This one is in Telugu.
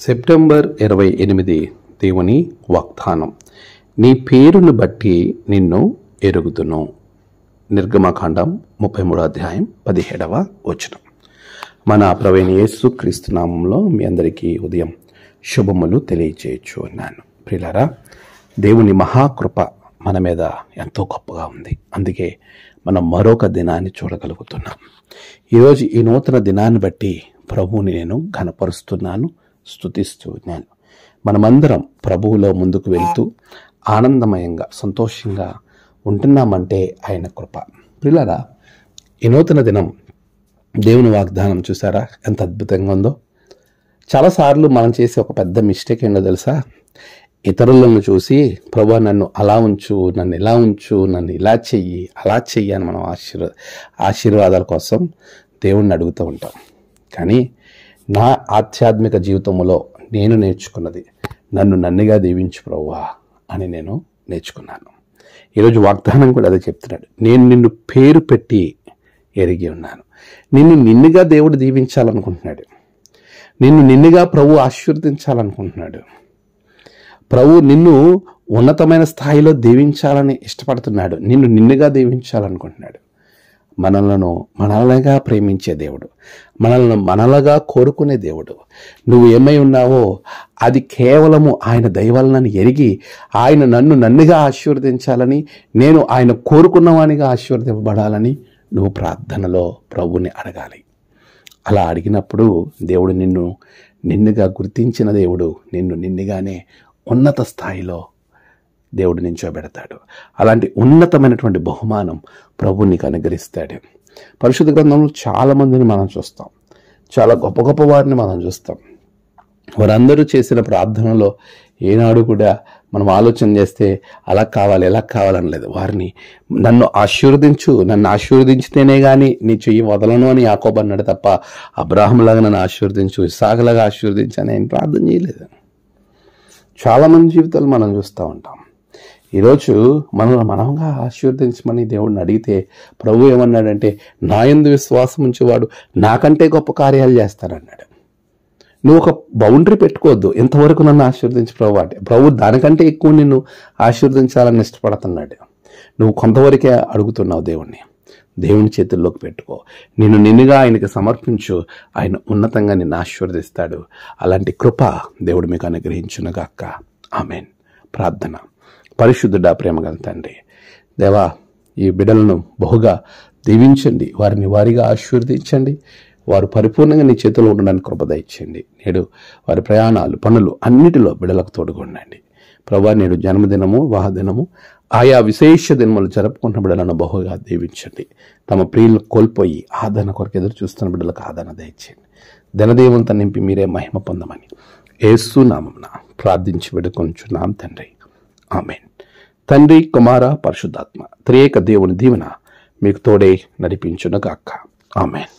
సెప్టెంబర్ 28 దేవుని వాగ్దానం. నీ పేరును బట్టి నిన్ను ఎరుగుదును. నిర్గమకాండం 33వ అధ్యాయం 17వ వచనం. మన ప్రభువైన యేసు క్రీస్తు నామంలో మీ అందరికీ ఉదయం శుభములు తెలియజేయచ్చు అన్నాను. ప్రియులారా, దేవుని మహాకృప మన మీద ఎంతో గొప్పగా ఉంది. అందుకే మనం మరొక దినాన్ని చూడగలుగుతున్నాం. ఈరోజు ఈ నూతన దినాన్ని బట్టి ప్రభువుని నేను ఘనపరుస్తున్నాను, స్తుతిస్తూ ఉన్నాను. మనమందరం ప్రభువులో ముందుకు వెళ్తూ ఆనందమయంగా సంతోషంగా ఉంటున్నామంటే ఆయన కృప. ప్రియులారా, ఈ నూతన దినం దేవుని వాగ్దానం చూసారా ఎంత అద్భుతంగా ఉందో. చాలాసార్లు మనం చేసే ఒక పెద్ద మిస్టేక్ ఏంటో తెలుసా? ఇతరులను చూసి ప్రభు నన్ను అలా ఉంచు, నన్ను ఇలా ఉంచు, నన్ను ఇలా చెయ్యి, అలా చెయ్యి అని మనం ఆశీర్వాదాల కోసం దేవుణ్ణి అడుగుతూ ఉంటాం. కానీ నా ఆధ్యాత్మిక జీవితంలో నేను నేర్చుకున్నది, నన్ను నన్నుగా దీవించు ప్రభువా అని నేను నేర్చుకున్నాను. ఈరోజు వాగ్దానం కూడా అదే చెప్తున్నాడు. నేను నిన్ను పేరు పెట్టి ఎరిగి ఉన్నాను. నిన్నుగా దేవుడు దీవించాలనుకుంటున్నాడు. నిన్నుగా ప్రభు ఆశీర్వదించాలనుకుంటున్నాడు. ప్రభు నిన్ను ఉన్నతమైన స్థాయిలో దీవించాలని ఇష్టపడుతున్నాడు. నిన్నుగా దీవించాలనుకుంటున్నాడు. మనల్నిగా ప్రేమించే దేవుడు, మనలుగా కోరుకునే దేవుడు. నువ్వు ఏమై ఉన్నావో అది కేవలము ఆయన దయ వలనని ఎరిగి ఆయన నన్నుగా ఆశీర్వదించాలని, నేను ఆయన కోరుకున్నవానిగా ఆశీర్వదింపబడాలని నువ్వు ప్రార్థనలో ప్రభువుని అడగాలి. అలా అడిగినప్పుడు దేవుడు నిన్నుగా గుర్తించిన దేవుడు నిన్నుగానే ఉన్నత స్థాయిలో దేవుడు నించోబెడతాడు. అలాంటి ఉన్నతమైనటువంటి బహుమానం ప్రభు నీకు అనుగ్రహిస్తాడు. పరిశుద్ధ గ్రంథంలో చాలామందిని మనం చూస్తాం, చాలా గొప్ప గొప్ప వారిని మనం చూస్తాం. వారందరూ చేసిన ప్రార్థనలో ఏనాడు కూడా మనం ఆలోచన చేస్తే అలా కావాలి ఎలా కావాలని లేదు. వారిని నన్ను ఆశీర్వదించితేనే కానీ నీ చెయ్యి వదలను అని యాకోబు అన్నాడు తప్ప అబ్రాహాములాగా నన్ను ఆశీర్వదించు, ఇస్సాకులాగా ఆశీర్వదించు అని ఆయన ప్రార్థన చేయలేదు. చాలామంది జీవితాలు మనం చూస్తూ ఉంటాం. ఈరోజు మనంగా ఆశీర్వదించమని దేవుడిని అడిగితే ప్రభు ఏమన్నాడంటే, నా యందు విశ్వాసం ఉంచేవాడు నాకంటే గొప్ప కార్యాలు చేస్తారన్నాడు. నువ్వు ఒక బౌండరీ పెట్టుకోవద్దు, ఎంతవరకు నన్ను ఆశీర్వదించి ప్రభు అంటే. ప్రభు దానికంటే ఎక్కువ నిన్ను ఆశీర్వదించాలని ఇష్టపడుతున్నాడు. నువ్వు కొంతవరకే అడుగుతున్నావు దేవుని చేతుల్లోకి పెట్టుకో. నిన్నుగా ఆయనకి సమర్పించు, ఆయన ఉన్నతంగా నిన్ను ఆశీర్వదిస్తాడు. అలాంటి కృప దేవుడు మీకు అనుగ్రహించునుగాక. ఆమేన్. ప్రార్థన. పరిశుద్ధుడా, ప్రేమగల తండ్రి, దేవా, ఈ బిడ్డలను బహుగా దీవించండి, వారిని వారిగా ఆశీర్వదించండి. వారు పరిపూర్ణంగా నీ చేతిలో ఉండడానికి కృప దయచేయండి. నేడు వారి ప్రయాణాలు, పనులు అన్నిటిలో బిడ్డలకు తోడుగా ఉండండి ప్రభువా. నేడు జన్మదినము, వివాహదినము, ఆయా విశేష దినములు జరుపుకుంటున్న బిడ్డలను బహుగా దీవించండి. తమ ప్రియులను కోల్పోయి ఆదరణ కొరకు ఎదురు చూస్తున్న బిడ్డలకు ఆదరణ దయచేయండి. దినదేవంతా నింపి మీరే మహిమ పొందమని యేసు నామమున ప్రార్థించి వేడుకొనుచున్నాం తండ్రి. ఆమేన్. తండ్రి, కుమార, పరిశుద్ధాత్మ త్రియేక దేవుని దీవెన మీకు తోడై నడిపించునుగాక. ఆమేన్.